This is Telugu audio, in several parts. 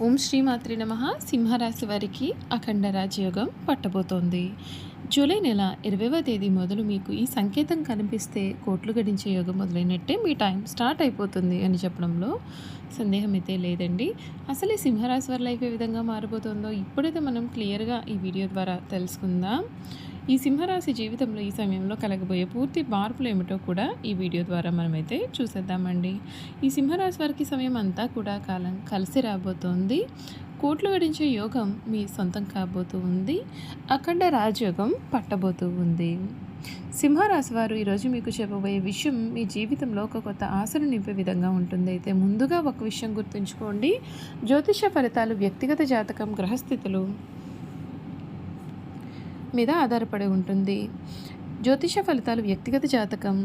ఓం శ్రీ మాత్రే నమః. సింహరాశి వారికి అఖండ రాజయోగం పట్టబోతోంది. జూలై నెల 20వ తేదీ మొదలు మీకు ఈ సంకేతం కనిపిస్తే కోట్లు గడించే యోగం మొదలైనట్టే, మీ టైం స్టార్ట్ అయిపోతుంది అని చెప్పడంలో సందేహం అయితే లేదండి. అసలు ఈ సింహరాశి వారి లైఫ్ ఏ విధంగా మారబోతుందో ఇప్పుడైతే మనం క్లియర్గా ఈ వీడియో ద్వారా తెలుసుకుందాం. ఈ సింహరాశి జీవితంలో ఈ సమయంలో కలగబోయే పూర్తి మార్పులు ఏమిటో కూడా ఈ వీడియో ద్వారా మనమైతే చూసేద్దామండి. ఈ సింహరాశి వారికి సమయం అంతా కూడా కాలం కలిసి రాబోతోంది. కోట్లు గడించే యోగం మీ సొంతం కాబోతూ ఉంది. అఖండ రాజయోగం పట్టబోతూ ఉంది. సింహరాశి వారు ఈరోజు మీకు చెప్పబోయే విషయం మీ జీవితంలో ఒక కొత్త ఆశను నింపే విధంగా ఉంటుంది. అయితే ముందుగా ఒక విషయం గుర్తుంచుకోండి. జ్యోతిష ఫలితాలు వ్యక్తిగత జాతకం, గ్రహస్థితులు మీద ఆధారపడి ఉంటుంది. జ్యోతిష ఫలితాలు వ్యక్తిగత జాతకం,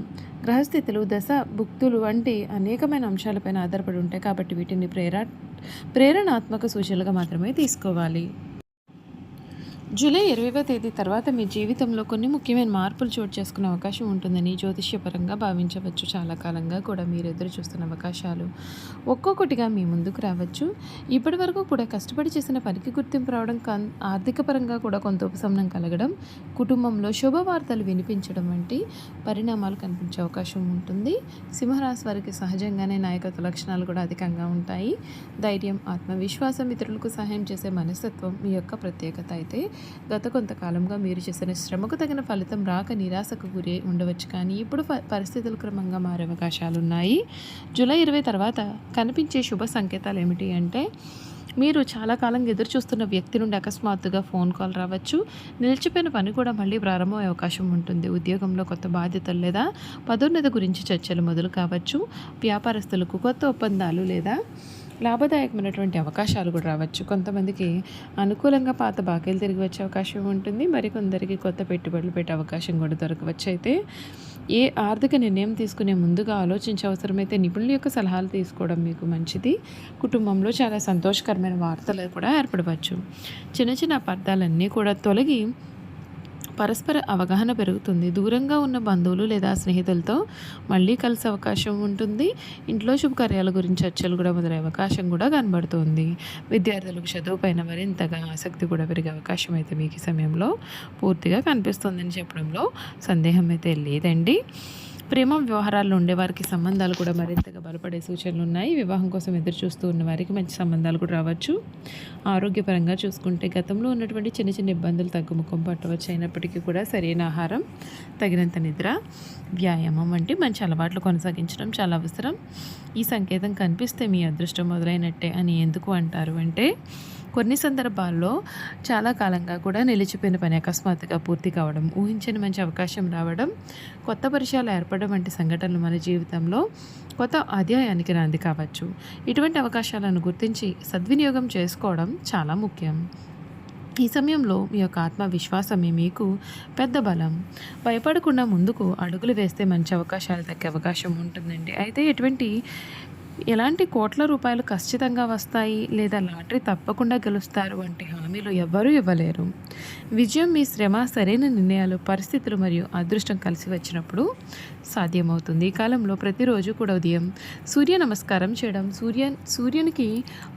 గ్రహస్థితులు, దశ భుక్తులు వంటి అనేకమైన అంశాలపైన ఆధారపడి ఉంటాయి. కాబట్టి వీటిని ప్రేరణాత్మక సూచనలుగా మాత్రమే తీసుకోవాలి. జూలై 20వ తేదీ తర్వాత మీ జీవితంలో కొన్ని ముఖ్యమైన మార్పులు చోటు చేసుకునే అవకాశం ఉంటుందని జ్యోతిష్యపరంగా భావించవచ్చు. చాలా కాలంగా కూడా మీరు ఎదురు చూస్తున్న అవకాశాలు ఒక్కొక్కటిగా మీ ముందుకు రావచ్చు. ఇప్పటి వరకు కూడా కష్టపడి చేసిన పనికి గుర్తింపు రావడం, ఆర్థిక పరంగా కూడా కొంత ఉపశమనం కలగడం, కుటుంబంలో శుభవార్తలు వినిపించడం వంటి పరిణామాలు కనిపించే అవకాశం ఉంటుంది. సింహరాశి వారికి సహజంగానే నాయకత్వ లక్షణాలు కూడా అధికంగా ఉంటాయి. ధైర్యం, ఆత్మవిశ్వాసం, ఇతరులకు సహాయం చేసే మనస్తత్వం మీ యొక్క ప్రత్యేకత. అయితే గత కొంతకాలంగా మీరు చేసిన శ్రమకు తగిన ఫలితం రాక నిరాశకు గురి ఉండవచ్చు, కానీ ఇప్పుడు పరిస్థితులు క్రమంగా మారే అవకాశాలు ఉన్నాయి. జూలై 20 తర్వాత కనిపించే శుభ సంకేతాలు ఏమిటి అంటే, మీరు చాలా కాలంగా ఎదురు చూస్తున్న వ్యక్తి నుండి అకస్మాత్తుగా ఫోన్ కాల్ రావచ్చు. నిలిచిపోయిన పని కూడా మళ్ళీ ప్రారంభమయ్యే అవకాశం ఉంటుంది. ఉద్యోగంలో కొత్త బాధ్యతలు లేదా పదోన్నతి గురించి చర్చలు మొదలు కావచ్చు. వ్యాపారస్తులకు కొత్త ఒప్పందాలు లేదా లాభదాయకమైనటువంటి అవకాశాలు కూడా రావచ్చు. కొంతమందికి అనుకూలంగా పాత బాకీలు తిరిగి వచ్చే అవకాశం ఉంటుంది. మరికొందరికి కొత్త పెట్టుబడులు పెట్టే అవకాశం కూడా దొరకవచ్చు. అయితే ఏ ఆర్థిక నిర్ణయం తీసుకునే ముందుగా ఆలోచించే అవసరమైతే నిపుణుల యొక్క సలహాలు తీసుకోవడం మీకు మంచిది. కుటుంబంలో చాలా సంతోషకరమైన వార్తలు కూడా ఏర్పడవచ్చు. చిన్న చిన్న అపార్థాలన్నీ కూడా తొలగి పరస్పర అవగాహన పెరుగుతుంది. దూరంగా ఉన్న బంధువులు లేదా స్నేహితులతో మళ్ళీ కలిసే అవకాశం ఉంటుంది. ఇంట్లో శుభకార్యాల గురించి చర్చలు కూడా మొదలయ్యే అవకాశం కూడా కనబడుతుంది. విద్యార్థులకు చదువు పైన మరింతగా ఆసక్తి కూడా పెరిగే అవకాశం అయితే మీకు ఈ సమయంలో పూర్తిగా కనిపిస్తుందని చెప్పడంలో సందేహం అయితే లేదండి. ప్రేమ వ్యవహారాల్లో ఉండేవారికి సంబంధాలు కూడా మరింతగా బలపడే సూచనలు ఉన్నాయి. వివాహం కోసం ఎదురు చూస్తూ ఉన్న వారికి మంచి సంబంధాలు కూడా రావచ్చు. ఆరోగ్యపరంగా చూసుకుంటే గతంలో ఉన్నటువంటి చిన్న చిన్న ఇబ్బందులు తగ్గుముఖం పట్టవచ్చు. అయినప్పటికీ కూడా సరైన ఆహారం, తగినంత నిద్ర, వ్యాయామం వంటి మంచి అలవాట్లు కొనసాగించడం చాలా అవసరం. ఈ సంకేతం కనిపిస్తే మీ అదృష్టం మొదలైనట్టే అని ఎందుకు అంటారు అంటే, కొన్ని సందర్భాల్లో చాలా కాలంగా కూడా నిలిచిపోయిన పని అకస్మాత్తుగా పూర్తి కావడం, ఊహించని మంచి అవకాశం రావడం, కొత్త పరిచయాలు ఏర్పడడం వంటి సంఘటనలు మన జీవితంలో కొత్త అధ్యాయానికి నాంది కావచ్చు. ఇటువంటి అవకాశాలను గుర్తించి సద్వినియోగం చేసుకోవడం చాలా ముఖ్యం. ఈ సమయంలో మీ యొక్క ఆత్మవిశ్వాసమే మీకు పెద్ద బలం. భయపడకుండా ముందుకు అడుగులు వేస్తే మంచి అవకాశాలు దక్కే అవకాశం ఉంటుందండి. అయితే ఎలాంటి కోట్ల రూపాయలు ఖచ్చితంగా వస్తాయి లేదా లాటరీ తప్పకుండా గెలుస్తారు వంటి హామీలు ఎవ్వరూ ఇవ్వలేరు. విజయం మీ శ్రమ, సరైన నిర్ణయాలు, పరిస్థితులు మరియు అదృష్టం కలిసి వచ్చినప్పుడు సాధ్యమవుతుంది. ఈ కాలంలో ప్రతిరోజు కూడా ఉదయం సూర్య నమస్కారం చేయడం, సూర్యునికి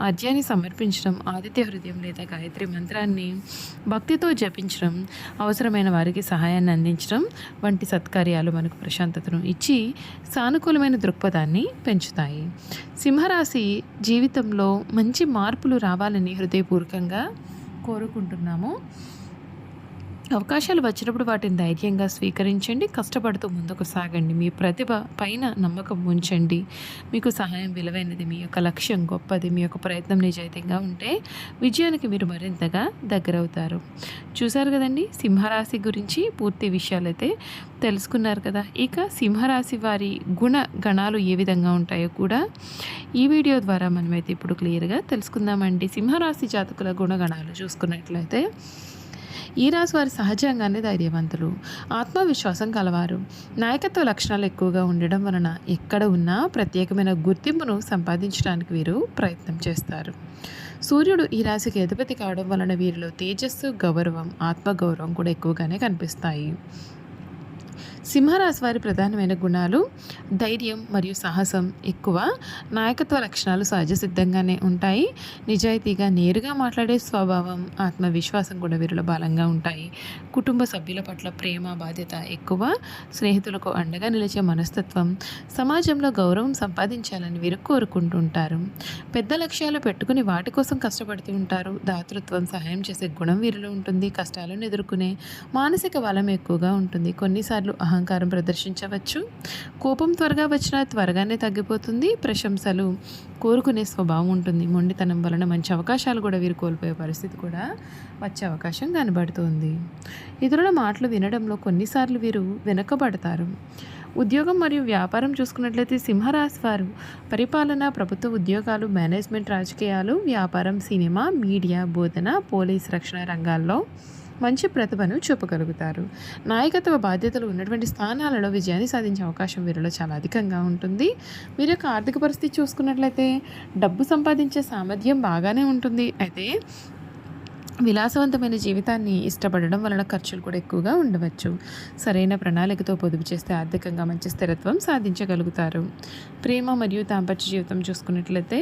అర్ఘ్యాన్ని సమర్పించడం, ఆదిత్య హృదయం లేదా గాయత్రి మంత్రాన్ని భక్తితో జపించడం, అవసరమైన వారికి సహాయాన్ని అందించడం వంటి సత్కార్యాలు మనకు ప్రశాంతతను ఇచ్చి సానుకూలమైన దృక్పథాన్ని పెంచుతాయి. సింహరాశి జీవితంలో మంచి మార్పులు రావాలని హృదయపూర్వకంగా కోరుకుంటున్నాము. అవకాశాలు వచ్చినప్పుడు వాటిని ధైర్యంగా స్వీకరించండి. కష్టపడుతూ ముందుకు సాగండి. మీ ప్రతిభ పైన నమ్మకం ఉంచండి. మీకు సహాయం విలువైనది. మీ యొక్క లక్ష్యం గొప్పది. మీ యొక్క ప్రయత్నం నిజాయితీగా ఉంటే విజయానికి మీరు మరింతగా దగ్గరవుతారు. చూశారు కదండి, సింహరాశి గురించి పూర్తి విషయాలు అయితే తెలుసుకున్నారు కదా. ఇక సింహరాశి వారి గణాలు ఏ విధంగా ఉంటాయో కూడా ఈ వీడియో ద్వారా మనమైతే ఇప్పుడు క్లియర్గా తెలుసుకుందామండి. సింహరాశి జాతకుల గుణగణాలు చూసుకున్నట్లయితే, ఈ రాశి వారి సహజంగానే ధైర్యవంతులు, ఆత్మవిశ్వాసం కలవారు. నాయకత్వ లక్షణాలు ఎక్కువగా ఉండడం వలన ఎక్కడ ఉన్నా ప్రత్యేకమైన గుర్తింపును సంపాదించడానికి వీరు ప్రయత్నం చేస్తారు. సూర్యుడు ఈ రాశికి అధిపతి కావడం వలన వీరిలో తేజస్సు, గౌరవం, ఆత్మగౌరవం కూడా ఎక్కువగానే కనిపిస్తాయి. సింహరాశి వారి ప్రధానమైన గుణాలు ధైర్యం మరియు సాహసం ఎక్కువ. నాయకత్వ లక్షణాలు సహజ సిద్ధంగానే ఉంటాయి. నిజాయితీగా నేరుగా మాట్లాడే స్వభావం, ఆత్మవిశ్వాసం కూడా వీరిలో బలంగా ఉంటాయి. కుటుంబ సభ్యుల పట్ల ప్రేమ, బాధ్యత ఎక్కువ. స్నేహితులకు అండగా నిలిచే మనస్తత్వం. సమాజంలో గౌరవం సంపాదించాలని వీరు కోరుకుంటుంటారు. పెద్ద లక్ష్యాలు పెట్టుకుని వాటి కోసం కష్టపడుతూ ఉంటారు. దాతృత్వం, సహాయం చేసే గుణం వీరిలో ఉంటుంది. కష్టాలను ఎదుర్కొనే మానసిక బలం ఎక్కువగా ఉంటుంది. కొన్నిసార్లు అహంకారం ప్రదర్శించవచ్చు. కోపం త్వరగా వచ్చినా త్వరగానే తగ్గిపోతుంది. ప్రశంసలు కోరుకునే స్వభావం ఉంటుంది. మొండితనం వలన మంచి అవకాశాలు కూడా వీరు కోల్పోయే పరిస్థితి కూడా వచ్చే అవకాశం కనబడుతుంది. ఇతరుల మాటలు వినడంలో కొన్నిసార్లు వీరు వెనుకబడతారు. ఉద్యోగం మరియు వ్యాపారం చూసుకున్నట్లయితే సింహరాశి వారు పరిపాలన, ప్రభుత్వ ఉద్యోగాలు, మేనేజ్మెంట్, రాజకీయాలు, వ్యాపారం, సినిమా, మీడియా, బోధన, పోలీస్, రక్షణ రంగాల్లో మంచి ప్రతిభను చూపగలుగుతారు. నాయకత్వ బాధ్యతలు ఉన్నటువంటి స్థానాలలో విజయాన్ని సాధించే అవకాశం వీరిలో చాలా అధికంగా ఉంటుంది. వీరి యొక్క ఆర్థిక పరిస్థితి చూసుకున్నట్లయితే డబ్బు సంపాదించే సామర్థ్యం బాగానే ఉంటుంది. అయితే విలాసవంతమైన జీవితాన్ని ఇష్టపడడం వలన ఖర్చులు కూడా ఎక్కువగా ఉండవచ్చు. సరైన ప్రణాళికతో పొదుపు చేస్తే ఆర్థికంగా మంచి స్థిరత్వం సాధించగలుగుతారు. ప్రేమ మరియు దాంపత్య జీవితం చూసుకున్నట్లయితే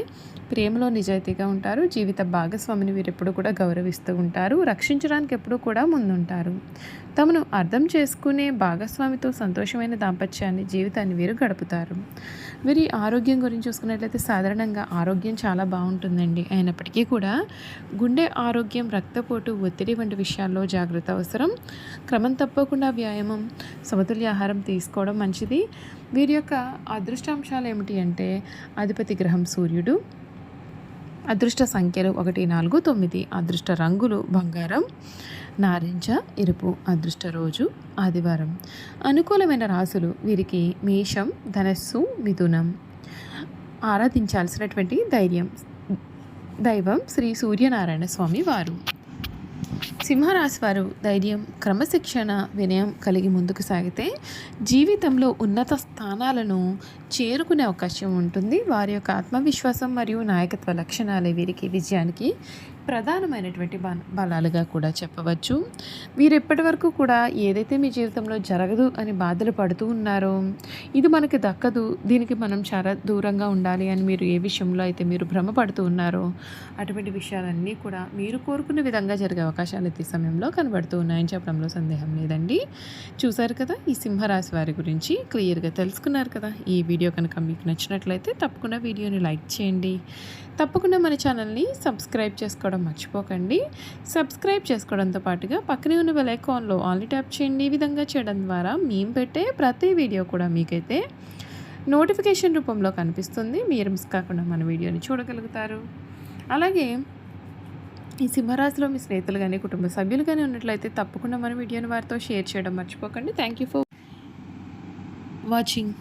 ప్రేమలో నిజాయితీగా ఉంటారు. జీవిత భాగస్వామిని వీరు ఎప్పుడు కూడా గౌరవిస్తూ ఉంటారు. రక్షించడానికి ఎప్పుడూ కూడా ముందుంటారు. తమను అర్థం చేసుకునే భాగస్వామితో సంతోషమైన దాంపత్యాన్ని, జీవితాన్ని వీరు గడుపుతారు. వీరి ఆరోగ్యం గురించి చూసుకున్నట్లయితే సాధారణంగా ఆరోగ్యం చాలా బాగుంటుందండి. అయినప్పటికీ కూడా గుండె ఆరోగ్యం, రక్తపోటు, ఒత్తిడి వంటి విషయాల్లో జాగ్రత్త అవసరం. క్రమం తప్పకుండా వ్యాయామం, సమతుల్య ఆహారం తీసుకోవడం మంచిది. వీరి యొక్క అదృష్టాంశాలు ఏమిటి అంటే అధిపతి గ్రహం సూర్యుడు. అదృష్ట సంఖ్యలు 1, 4, 9. అదృష్ట రంగులు బంగారం, నారింజ, ఎరుపు. అదృష్ట రోజు ఆదివారం. అనుకూలమైన రాశులు వీరికి మేషం, ధనస్సు, మిథునం. ఆరాధించాల్సినటువంటి దైవం శ్రీ సూర్యనారాయణ స్వామి వారు. సింహరాశి వారు ధైర్యం, క్రమశిక్షణ, వినయం కలిగి ముందుకు సాగితే జీవితంలో ఉన్నత స్థానాలను చేరుకునే అవకాశం ఉంటుంది. వారి యొక్క ఆత్మవిశ్వాసం మరియు నాయకత్వ లక్షణాలే వీరికి విజయానికి ప్రధానమైనటువంటి బలాలుగా కూడా చెప్పవచ్చు. వీరు ఎప్పటి వరకు కూడా ఏదైతే మీ జీవితంలో జరగదు అని బాధలు పడుతూ ఉన్నారో, ఇది మనకి దక్కదు, దీనికి మనం చాలా దూరంగా ఉండాలి అని మీరు ఏ విషయంలో అయితే మీరు భ్రమపడుతూ ఉన్నారో అటువంటి విషయాలన్నీ కూడా మీరు కోరుకున్న విధంగా జరిగే అవకాశాలు ఈ సమయంలో కనబడుతూ ఉన్నాయని చెప్పడంలో సందేహం లేదండి. చూసారు కదా, ఈ సింహరాశి వారి గురించి క్లియర్గా తెలుసుకున్నారు కదా. ఈ వీడియో కనుక మీకు నచ్చినట్లయితే తప్పకుండా వీడియోని లైక్ చేయండి. తప్పకుండా మన ఛానల్ని సబ్స్క్రైబ్ చేసుకోవడం మర్చిపోకండి. సబ్స్క్రైబ్ చేసుకోవడంతో పాటుగా పక్కనే ఉన్న బెల్ ఐకాన్లో ఆల్ని ట్యాప్ చేయండి. ఈ విధంగా చేయడం ద్వారా మేము పెట్టే ప్రతి వీడియో కూడా మీకైతే నోటిఫికేషన్ రూపంలో కనిపిస్తుంది. మీరు మిస్ కాకుండా మన వీడియోని చూడగలుగుతారు. అలాగే ఈ సింహరాశిలో మీ స్నేహితులు కానీ, కుటుంబ సభ్యులు కానీ ఉన్నట్లయితే తప్పకుండా మన వీడియోని వారితో షేర్ చేయడం మర్చిపోకండి. Thank you for watching.